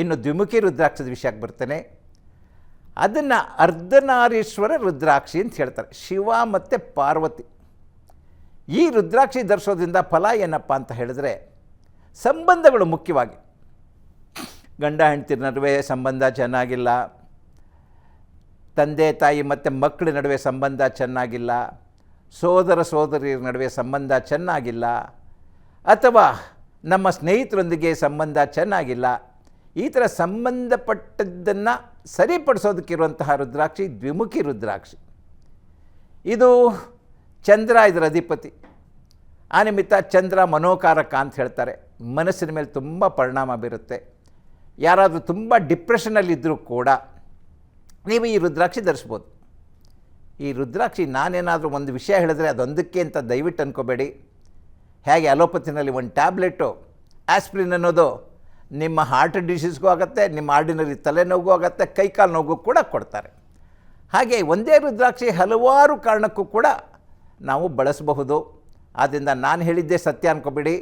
ಇನ್ನು ದ್ವಿಮುಖಿ ರುದ್ರಾಕ್ಷದ ವಿಷಯಕ್ಕೆ ಬರ್ತೇನೆ. ಅದನ್ನು ಅರ್ಧನಾರೀಶ್ವರ ರುದ್ರಾಕ್ಷಿ ಅಂತ ಹೇಳ್ತಾರೆ. ಶಿವ ಮತ್ತು ಪಾರ್ವತಿ ಈ ರುದ್ರಾಕ್ಷಿ ಧರಿಸೋದ್ರಿಂದ ಫಲ ಏನಪ್ಪ ಅಂತ ಹೇಳಿದ್ರೆ, ಸಂಬಂಧಗಳು ಮುಖ್ಯವಾಗಿ ಗಂಡ ಹೆಂಡತಿರ ನಡುವೆ ಸಂಬಂಧ ಚೆನ್ನಾಗಿಲ್ಲ, ತಂದೆ ತಾಯಿ ಮತ್ತು ಮಕ್ಕಳ ನಡುವೆ ಸಂಬಂಧ ಚೆನ್ನಾಗಿಲ್ಲ, ಸೋದರ ಸೋದರಿಯರ ನಡುವೆ ಸಂಬಂಧ ಚೆನ್ನಾಗಿಲ್ಲ, ಅಥವಾ ನಮ್ಮ ಸ್ನೇಹಿತರೊಂದಿಗೆ ಸಂಬಂಧ ಚೆನ್ನಾಗಿಲ್ಲ, ಈ ಥರ ಸಂಬಂಧಪಟ್ಟದ್ದನ್ನು ಸರಿಪಡಿಸೋದಕ್ಕಿರುವಂತಹ ರುದ್ರಾಕ್ಷಿ ದ್ವಿಮುಖಿ ರುದ್ರಾಕ್ಷಿ. ಇದು ಚಂದ್ರ ಇದರ ಅಧಿಪತಿ. ಆ ನಿಮಿತ್ತ ಚಂದ್ರ ಮನೋಕಾರಕ ಅಂತ ಹೇಳ್ತಾರೆ. ಮನಸ್ಸಿನ ಮೇಲೆ ತುಂಬ ಪರಿಣಾಮ ಬೀರುತ್ತೆ. ಯಾರಾದರೂ ತುಂಬ ಡಿಪ್ರೆಷನಲ್ಲಿದ್ದರೂ ಕೂಡ ನೀವು ಈ ರುದ್ರಾಕ್ಷಿ ಧರಿಸ್ಬೋದು. ಈ ರುದ್ರಾಕ್ಷಿ ನಾನೇನಾದರೂ ಒಂದು ವಿಷಯ ಹೇಳಿದ್ರೆ ಅದೊಂದಕ್ಕೆ ಅಂತ ದಯವಿಟ್ಟು ಅಂದ್ಕೋಬೇಡಿ. ಹೇಗೆ ಅಲೋಪತಿನಲ್ಲಿ ಒಂದು ಟ್ಯಾಬ್ಲೆಟು ಆಸ್ಪ್ರಿನ್ ಅನ್ನೋದು ನಿಮ್ಮ ಹಾರ್ಟ್ ಡಿಸೀಸ್ಗೂ ಆಗುತ್ತೆ, ನಿಮ್ಮ ಆರ್ಡಿನರಿ ತಲೆನೋವು ಆಗುತ್ತೆ, ಕೈಕಾಲು ನೋವು ಕೂಡ ಕೊಡ್ತಾರೆ. ಹಾಗೆ ಒಂದೇ ರುದ್ರಾಕ್ಷಿ ಹಲವಾರು ಕಾರಣಕ್ಕೂ ಕೂಡ ನಾವು ಬಳಸಬಹುದು. ಆದ್ದರಿಂದ ನಾನು ಹೇಳಿದ್ದೇ ಸತ್ಯ ಅಂದ್ಕೋಬೇಡಿ.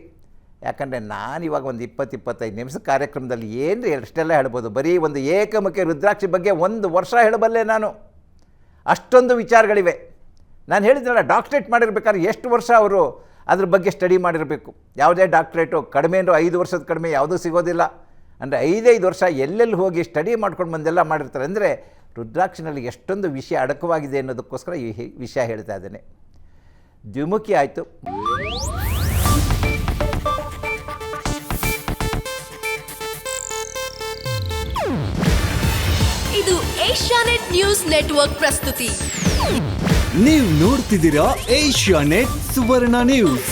ಯಾಕಂದರೆ ನಾನು ಇವಾಗ ಒಂದು 20-25 ನಿಮಿಷ ಕಾರ್ಯಕ್ರಮದಲ್ಲಿ ಏನು ಎಷ್ಟೆಲ್ಲ ಹೇಳ್ಬೋದು. ಬರೀ ಒಂದು ಏಕಮುಖಿ ರುದ್ರಾಕ್ಷಿ ಬಗ್ಗೆ 1 ವರ್ಷ ಹೇಳಬಲ್ಲೆ ನಾನು. ಅಷ್ಟೊಂದು ವಿಚಾರಗಳಿವೆ. ನಾನು ಹೇಳಿದ್ನಲ್ಲ, ಡಾಕ್ಟ್ರೇಟ್ ಮಾಡಿರ್ಬೇಕಾದ್ರೆ ಎಷ್ಟು ವರ್ಷ ಅವರು ಅದ್ರ ಬಗ್ಗೆ ಸ್ಟಡಿ ಮಾಡಿರಬೇಕು. ಯಾವುದೇ ಡಾಕ್ಟ್ರೇಟು ಕಡಿಮೆ ಅಂದರೂ 5 ವರ್ಷದ ಕಡಿಮೆ ಯಾವುದೂ ಸಿಗೋದಿಲ್ಲ. ಅಂದರೆ 5 ವರ್ಷ ಎಲ್ಲೆಲ್ಲಿ ಹೋಗಿ ಸ್ಟಡಿ ಮಾಡ್ಕೊಂಡು ಬಂದೆಲ್ಲ ಮಾಡಿರ್ತಾರೆ. ಅಂದರೆ ರುದ್ರಾಕ್ಷಿನಲ್ಲಿ ಎಷ್ಟೊಂದು ವಿಷಯ ಅಡಕವಾಗಿದೆ ಅನ್ನೋದಕ್ಕೋಸ್ಕರ ಈ ವಿಷಯ ಹೇಳ್ತಾ ಇದ್ದೇನೆ. ದ್ವಿಮುಖಿ ಆಯಿತು. ಇದು ಏಷ್ಯಾನೆಟ್ ನ್ಯೂಸ್ ನೆಟ್ವರ್ಕ್ ಪ್ರಸ್ತುತಿ. ನೀವು ನೋಡ್ತಿದ್ದೀರಾ ಏಷ್ಯಾನೆಟ್ ಸುವರ್ಣ ನ್ಯೂಸ್.